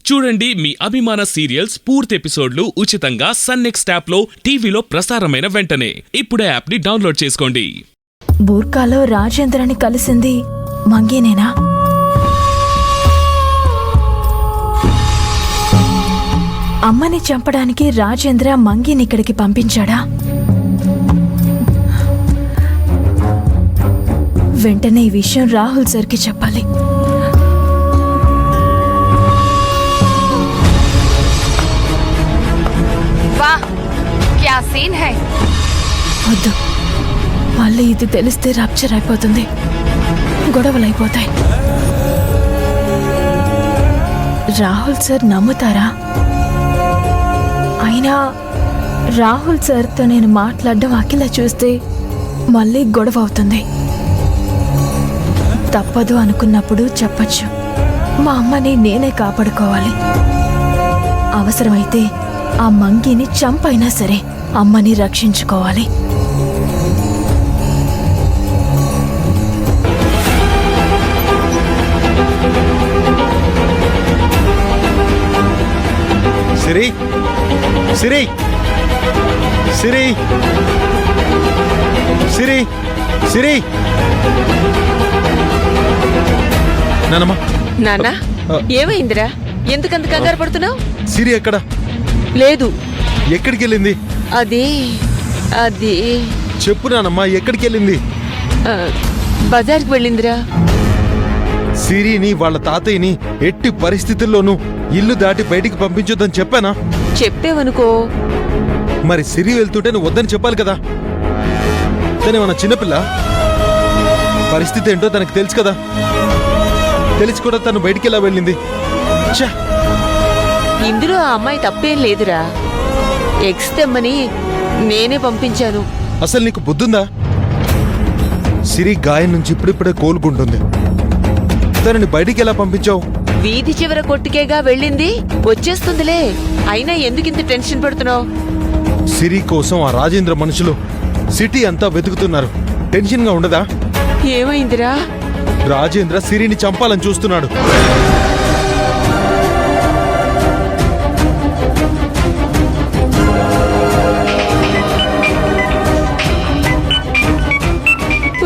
చూడండి మీ అభిమాన సీరియల్స్ పూర్తి ఎపిసోడ్లు ఉచితంగా సన్ నెక్స్ట్ యాప్ లో టీవీలో ప్రసారమైన వెంటనే ఇప్పుడే యాప్ ని డౌన్లోడ్ చేసుకోండి. బూర్కాలో రాజేంద్రని కలిసింది మంగీనేనా? అమ్మని చంపడానికి రాజేంద్ర మంగీని ఇక్కడికి పంపించాడా? వెంటనే ఈ విషయం రాహుల్ సార్కి చెప్పాలి. వద్దు, మళ్ళీ ఇది తెలిస్తే రప్చర్ అయిపోతుంది, గొడవలైపోతాయి. రాహుల్ సార్ నమ్ముతారా? అయినా రాహుల్ సార్తో నేను మాట్లాడడం అఖిల చూస్తే మళ్ళీ గొడవ అవుతుంది. తప్పదు అనుకున్నప్పుడు చెప్పచ్చు, మా అమ్మని నేనే కాపాడుకోవాలి. అవసరమైతే ఆ మంకీని చంపైనా సరే అమ్మని రక్షించుకోవాలి. సిరి, సిరి, సిరి, సిరి, సిరి. నానమ్మా. నాన్న, ఏమైందిరా? ఎందుకంత కంగారు పడుతున్నావు? సిరి ఎక్కడ? లేదు. ఎక్కడికి వెళ్ళింది? అది అది చెప్పు నానమ్మా, ఎక్కడికి వెళ్ళింది? బజార్కి వెళ్ళిందిరా. సిరిని వాళ్ళ తాతయ్యని ఎట్టి పరిస్థితుల్లోనూ ఇల్లు దాటి బయటికి పంపించొద్దని చెప్పానా? చెప్పేవనుకో. మరి సిరి వెళ్తుంటే నువ్వు వద్దని చెప్పాలి కదా. తనేమన్నా చిన్నపిల్ల? పరిస్థితి ఏంటో తనకు తెలుసు కదా. తెలిసి కూడా తను బయటికి ఎలా వెళ్ళింది? ఇందులో ఆ అమ్మాయి తప్పేం లేదురా. ఎగ్స్ తెమ్మని నేనే పంపించాను. అసలు నీకు బుద్ధుందా? సిరి గాయం నుంచి ఇప్పుడిప్పుడే కోలుకుంటుంది. తనని బయటికి ఎలా పంపించావు? వీధి చివర కొట్టుకేగా వెళ్ళింది, వచ్చేస్తుందిలే. అయినా ఎందుకింత టెన్షన్ పడుతున్నావు? సిరి కోసం ఆ రాజేంద్ర మనుషులు సిటీ అంతా వెతుకుతున్నారు. టెన్షన్ గా ఉండదా? ఏమైందిరా? రాజేంద్ర సిరిని చంపాలని చూస్తున్నాడు.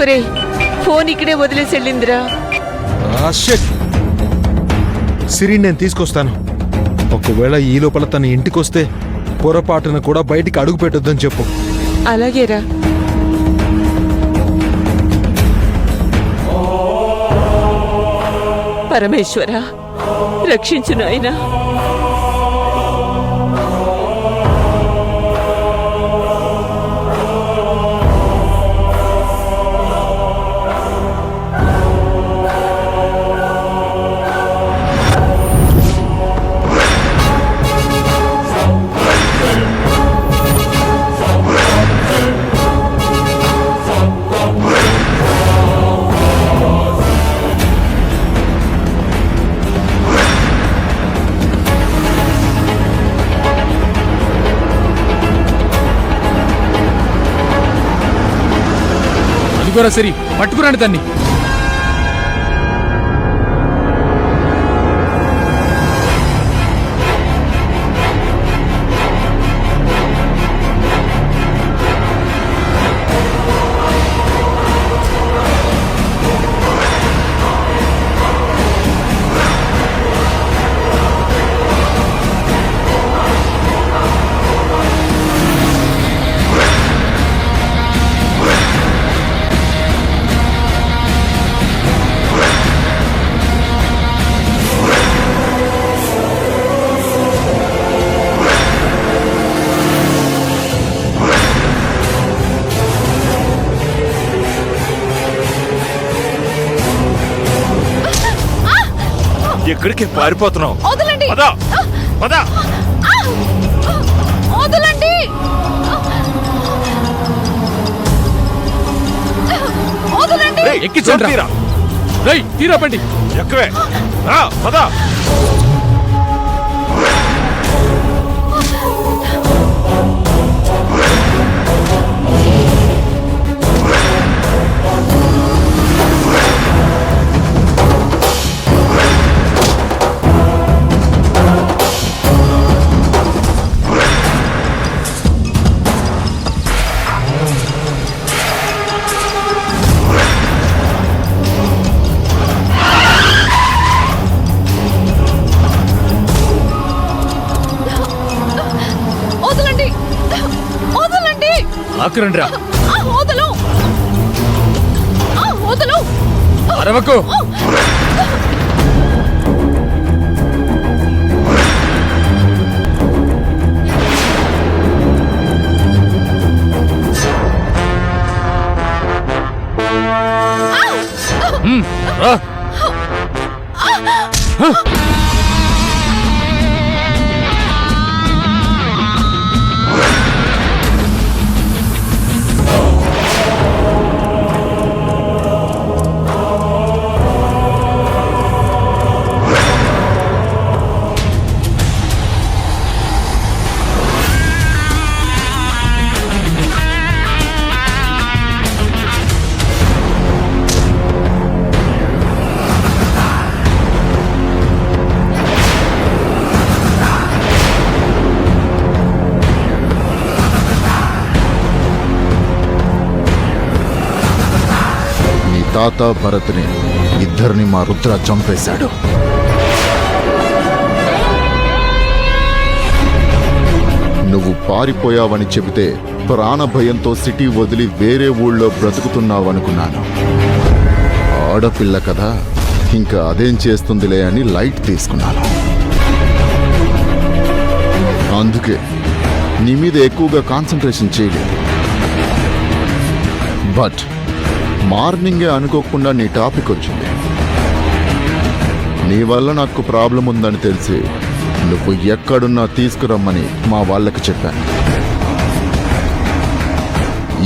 ఒరే, ఫోన్ ఇక్కడే వదిలేసి వెళ్ళిందిరా. సిరి నేను తీసుకొస్తాను. ఒకవేళ ఈ లోపల తన ఇంటికొస్తే పొరపాటున కూడా బయటికి అడుగు పెట్టొద్దని చెప్పు. అలాగేరా. పరమేశ్వర, రక్షించు నాయనా. సరి పట్టుకురండి దాన్ని. ఎక్కడికి పారిపోతున్నావు? వదలండి. వదలండి. వదలండి. ఎక్కించండి. తీరా బండి. ఎక్కవే. పద. లాక్కురండి రా. వదలు వదలు అరవకు. రా. తాత భరత్ని ఇద్దరిని మా రుద్ర చంపేశాడు. నువ్వు పారిపోయావని చెబితే ప్రాణభయంతో సిటీ వదిలి వేరే ఊళ్ళో బ్రతుకుతున్నావనుకున్నాను. ఆడపిల్ల కదా, ఇంకా అదేం చేస్తుందిలే అని లైట్ తీసుకున్నాను. అందుకే నీ మీద ఎక్కువగా కాన్సంట్రేషన్ చేయలేదు. బట్ మార్నింగే అనుకోకుండా నీ టాపిక్ వచ్చింది. నీ వల్ల నాకు ప్రాబ్లం ఉందని తెలిసి నువ్వు ఎక్కడున్నా తీసుకురమ్మని మా వాళ్ళకి చెప్పాను.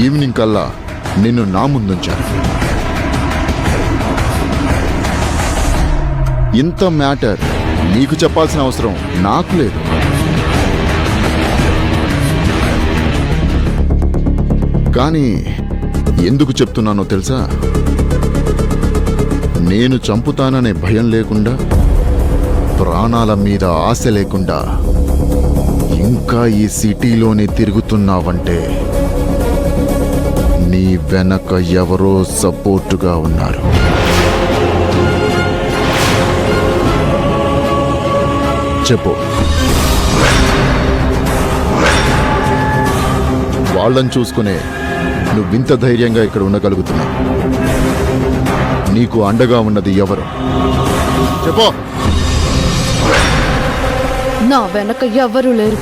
ఈవినింగ్ కల్లా నిన్ను నా ముందుంచాను. ఇంత మ్యాటర్ నీకు చెప్పాల్సిన అవసరం నాకు లేదు. కానీ ఎందుకు చెప్తున్నానో తెలుసా? నేను చంపుతాననే భయం లేకుండా, ప్రాణాల మీద ఆశ లేకుండా ఇంకా ఈ సిటీలోనే తిరుగుతున్నావంటే నీ వెనక ఎవరో సపోర్టుగా ఉన్నారు. చెప్పు. వాళ్ళని చూసుకునే నువ్వింత ధైర్యంగా ఇక్కడ ఉండగలుగుతున్నావు. నీకు అండగా ఉన్నది ఎవరు? చెప్పు. నా వెనక ఎవ్వరూ లేరు.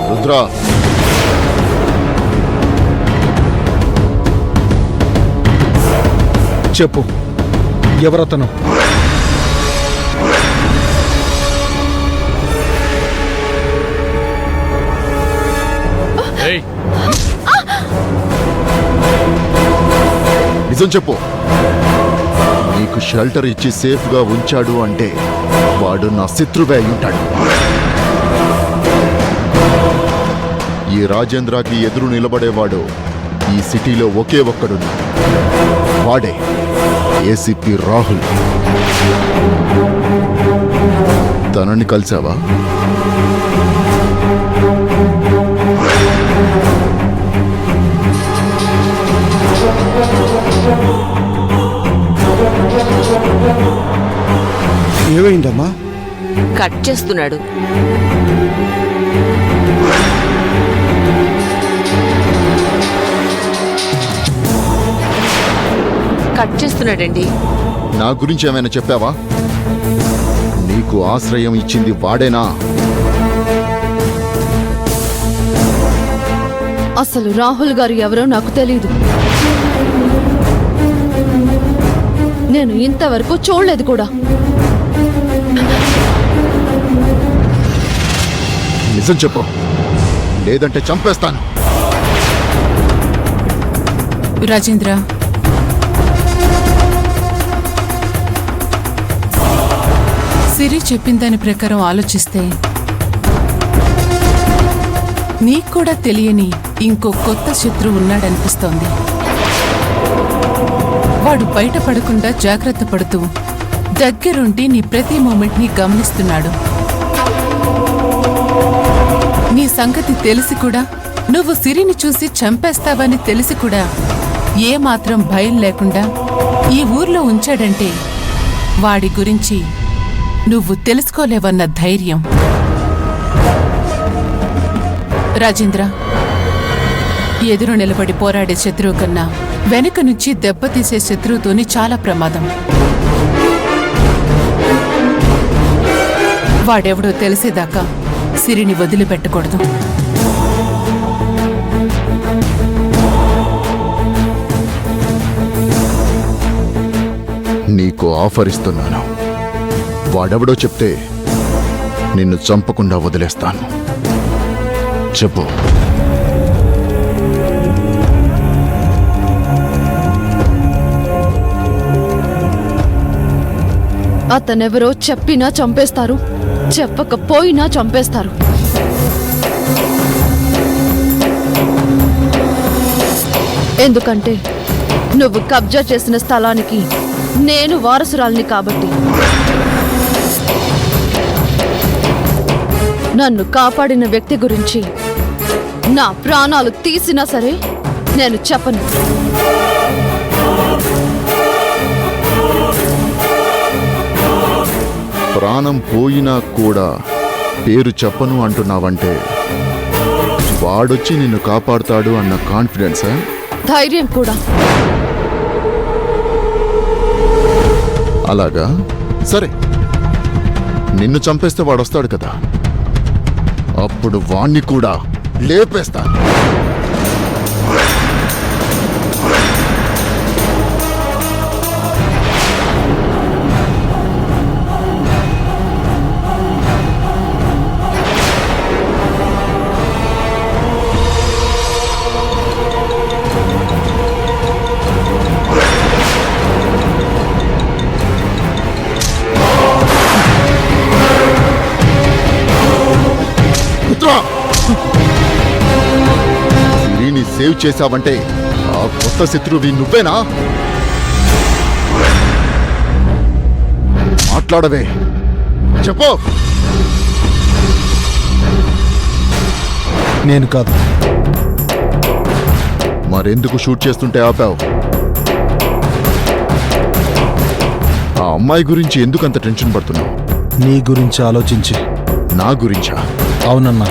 రుద్ర, చెప్పు, ఎవరతను? ఏయ్, నిజం చెప్పు. నీకు షెల్టర్ ఇచ్చి సేఫ్గా ఉంచాడు అంటే వాడు నా శత్రువే అయి ఉంటాడు. ఈ రాజేంద్రకి ఎదురు నిలబడేవాడు ఈ సిటీలో ఒకే ఒక్కడున్నాడు. వాడే ఏసీపీ రాహుల్. తనని కలిసావా? ఏమైందమ్మా? కట్ చేస్తున్నాడు. కట్ చేస్తున్నాడండి. నా గురించి ఏమైనా చెప్పావా? నీకు ఆశ్రయం ఇచ్చింది వాడేనా? అసలు రాహుల్ గారు ఎవరో నాకు తెలీదు. నేను ఇంతవరకు చూడలేదు కూడా. నిజం చెప్పు, లేదంటే చంపేస్తాను. రాజేంద్ర, సిరి చెప్పిన దాని ప్రకారం ఆలోచిస్తే నీకు కూడా తెలియని ఇంకో కొత్త శత్రువు ఉన్నాడనిపిస్తోంది. వాడు బయటపడకుండా జాగ్రత్త పడుతూ దగ్గరుండి నీ ప్రతి మూమెంట్ని గమనిస్తున్నాడు. నీ సంగతి తెలిసి కూడా నువ్వు సిరిని చూసి చంపేస్తావని తెలిసి కూడా ఏమాత్రం భయం లేకుండా ఈ ఊర్లో ఉంచాడంటే వాడి గురించి నువ్వు తెలుసుకోలేవన్న ధైర్యం. రాజేంద్ర, ఎదురు నిలబడి పోరాడే శత్రువు కన్నా వెనుక నుంచి దెబ్బతీసే శత్రువుతోని చాలా ప్రమాదం. వాడెవడో తెలిసేదాకా సిరిని వదిలిపెట్టకూడదు. నీకు ఆఫర్ ఇస్తున్నాను. వాడెవడో చెప్తే నిన్ను చంపకుండా వదిలేస్తాను. చెప్పు. అతనెవరో చెప్పినా చంపేస్తారు, చెప్పకపోయినా చంపేస్తారు. ఎందుకంటే నువ్వు కబ్జా చేసిన స్థలానికి నేను వారసురాల్ని కాబట్టి. నన్ను కాపాడిన వ్యక్తి గురించి నా ప్రాణాలు తీసినా సరే నేను చెప్పను. ప్రాణం పోయినా కూడా పేరు చెప్పను అంటున్నావంటే వాడొచ్చి నిన్ను కాపాడుతాడు అన్న కాన్ఫిడెన్సా? ధైర్యం కూడా. అలాగా? సరే, నిన్ను చంపేస్తే వాడొస్తాడు కదా, అప్పుడు వాణ్ణి కూడా లేపేస్తా. సిరిని సేవ్ చేశావంటే ఆ కొత్త శత్రువి నువ్వేనా? మాట్లాడవే, చెప్పు. నేను కాదు. మరెందుకు షూట్ చేస్తుంటే ఆపావు? ఆ అమ్మాయి గురించి ఎందుకు అంత టెన్షన్ పడుతున్నావు? నీ గురించి ఆలోచించి. నా గురించా? అవునన్నా,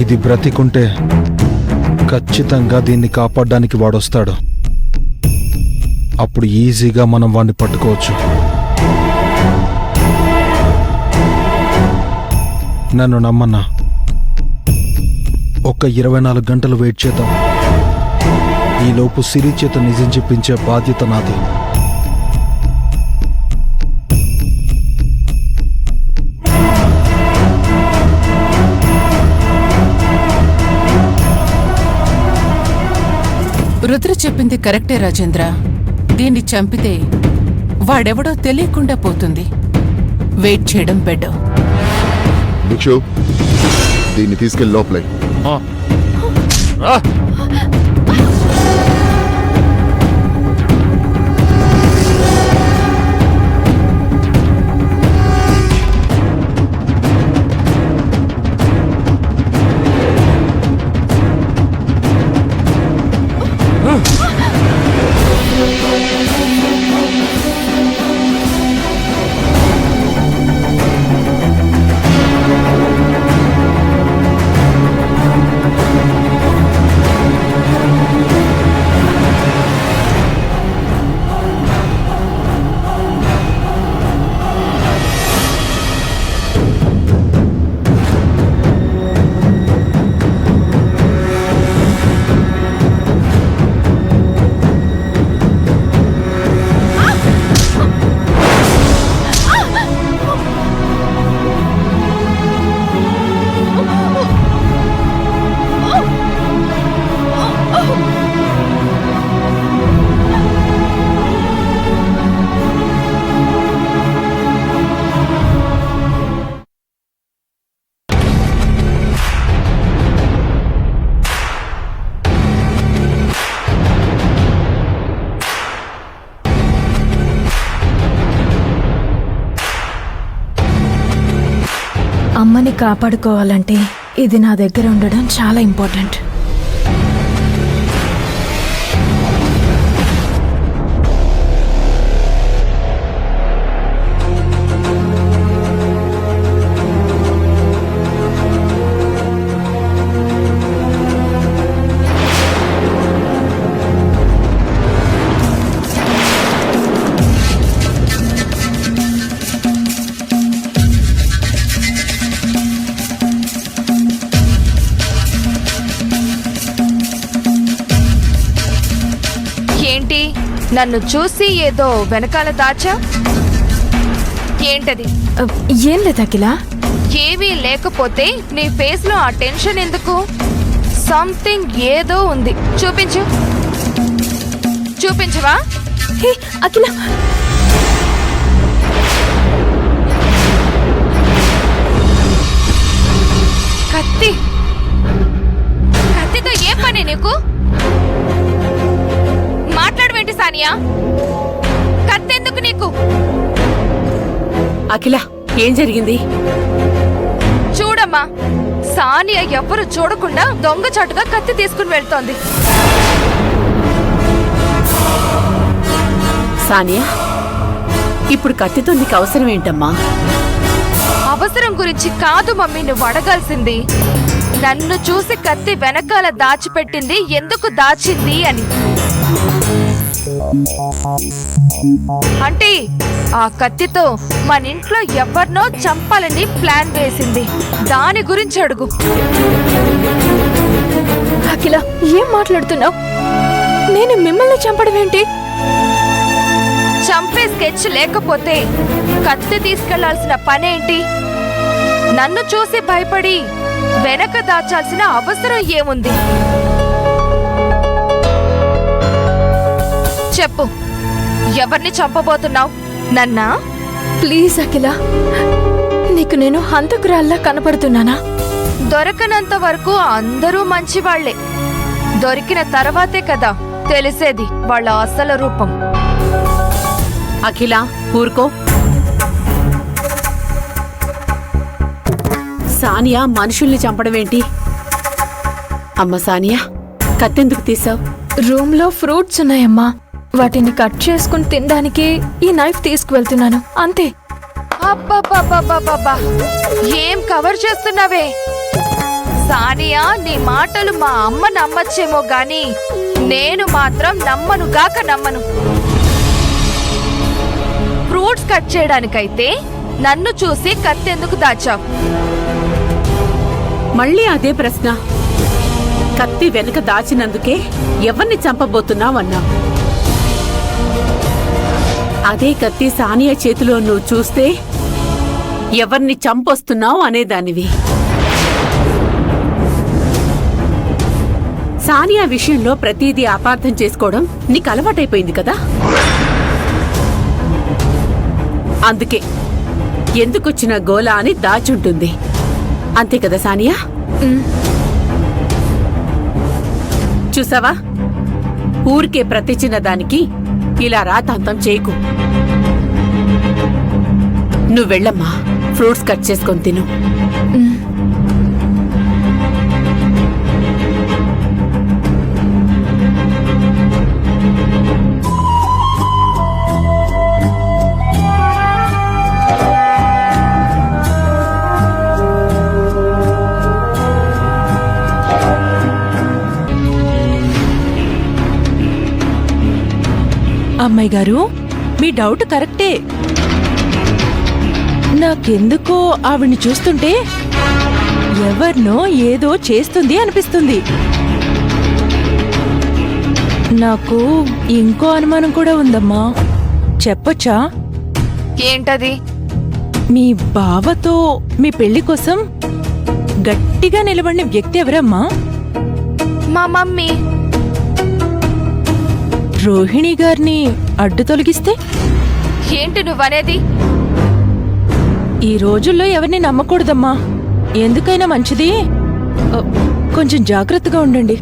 ఇది బ్రతికుంటే ఖచ్చితంగా దీన్ని కాపాడడానికి వాడొస్తాడు. అప్పుడు ఈజీగా మనం వాడిని పట్టుకోవచ్చు. నన్ను నమ్మన్నా, ఒక్క 24 గంటలు వెయిట్ చేద్దాం. ఈలోపు సిరి చేత నిజం చెప్పించే బాధ్యత నాది. రుద్ర చెప్పింది కరెక్టే రాజేంద్ర. దీన్ని చంపితే వాడెవడో తెలియకుండా పోతుంది. వెయిట్ చేయడం బెటర్. భిక్షు, దీన్ని తీసుకెళ్ళి లోపలే. రా. ప్రాణాన్ని కాపాడుకోవాలంటే ఇది నా దగ్గర ఉండడం చాలా ఇంపార్టెంట్. ఏంటి నన్ను చూసి ఏదో వెనకాల దాచా? ఏంటది? ఏం లేదు అఖిల. ఏమీ లేకపోతే నీ ఫేస్ లో ఆ టెన్షన్ ఎందుకు? సంథింగ్ ఏదో ఉంది. చూపించు. చూపించవా? హే అఖిల, కత్తి. కత్తితో ఏం పని నీకు? మాట్లాడవేంటి సానియా? కత్తెందుకు నీకు? అఖిల, ఏం జరిగింది? చూడమ్మా, సానియా ఎవ్వరు చూడకుండా దొంగచాటుగా కత్తి తీసుకుని వెళ్తోంది. సానియా, ఇప్పుడు కత్తితో నీకు అవసరం ఏంటమ్మా? అవసరం గురించి కాదు మమ్మీ నువ్వు అడగాల్సింది. నన్ను చూసి కత్తి వెనకాల దాచిపెట్టింది ఎందుకు దాచింది అని. అంటే ఆ కత్తితో మన ఇంట్లో ఎవరినో చంపాలని ప్లాన్ వేసింది. దాని గురించి అడుగు. అఖిల, ఏం మాట్లాడుతున్నావు? నేను మిమ్మల్ని చంపడం ఏంటి? చంపే స్కెచ్ లేకపోతే కత్తి తీసుకెళ్లాల్సిన పనేంటి? నన్ను చూసి భయపడి వెనక దాచాల్సిన అవసరం ఏముంది? చెప్పు, ఎవరిని చంపబోతున్నావు? నన్నా? ప్లీజ్ అఖిల, నీకు నేను హంతకురాల్లా కనపడుతున్నానా? దొరకనంత వరకు అందరూ మంచివాళ్లే. దొరికిన తర్వాతే కదా తెలిసేది వాళ్ళ అసలు రూపం. అఖిల, ఊరుకో. సానియా మనుషుల్ని చంపడమేంటి? అమ్మ సానియా, కత్తెందుకు తీసావు? రూమ్ లో ఫ్రూట్స్ ఉన్నాయమ్మా, వాటిని కట్ చేసుకుని తినడానికి ఈ నైఫ్ తీసుకువెళ్తున్నాను, అంతే. అబ్బబ్బబ్బబ్బబ్బబ్బా, ఏం కవర్ చేస్తున్నావే సానియా? నీ మాటలు మా అమ్మ నమ్మచ్చేమో గాని నేను మాత్రం నమ్మనుగాక నమ్మను. ఫ్రూట్స్ కట్ చేయడానికైతే నన్ను చూసి కత్తెందుకు దాచావు? మళ్ళీ అదే ప్రశ్న. కత్తి వెనుక దాచినందుకే ఎవరిని చంపబోతున్నావన్నా. అదే కత్తి సానియా చేతిలో నువ్వు చూస్తే ఎవరిని చంపొస్తున్నావు అనేదానివి. సానియా విషయంలో ప్రతిదీ అపార్థం చేసుకోవడం నీకు అలవాటైపోయింది కదా. అందుకే ఎందుకొచ్చిన గోలా అని దాచుంటుంది, అంతే కదా సానియా? చూసావా, ఊరికే ప్రతి చిన్న దానికి ఇలా రాతాంతం చేయకు. నువ్వు వెళ్ళమ్మా, ఫ్రూట్స్ కట్ చేసుకొని తిను. అమ్మాయి గారు, మీ డౌట్ కరెక్టే. నాకెందుకో ఆవిడ్ని చూస్తుంటే ఎవరినో ఏదో చేస్తుంది అనిపిస్తుంది. నాకు ఇంకో అనుమానం కూడా ఉందమ్మా, చెప్పొచ్చా? ఏంటది? మీ బావతో మీ పెళ్లి కోసం గట్టిగా నిలబడిన వ్యక్తి ఎవరమ్మా? మా మమ్మీ. రోహిణి గారిని అడ్డు తొలగిస్తే? ఏంటి నువ్వనేది? ఈ రోజుల్లో ఎవరిని నమ్మకూడదమ్మా. ఎందుకైనా మంచిది కొంచెం జాగ్రత్తగా ఉండండి.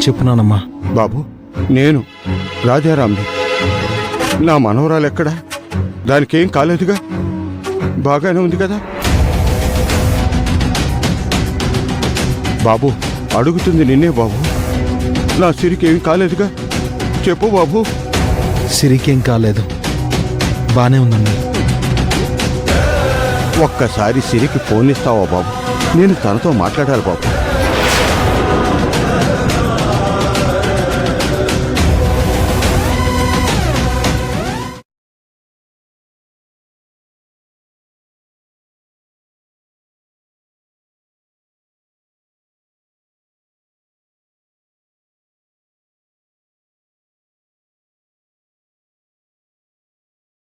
చెప్పునానమ్మా. బాబు, నేను రాజారాంని. నా మనవరాలు ఎక్కడా? దానికేం కాలేదుగా? బాగానే ఉంది కదా? బాబు, అడుగుతుంది నిన్నే బాబు. నా సిరికి ఏం కాలేదుగా? చెప్పు బాబు. సిరికేం కాలేదు, బానే ఉందండి. ఒక్కసారి సిరికి ఫోన్ ఇస్తావా బాబు? నేను తనతో మాట్లాడాలి బాబు.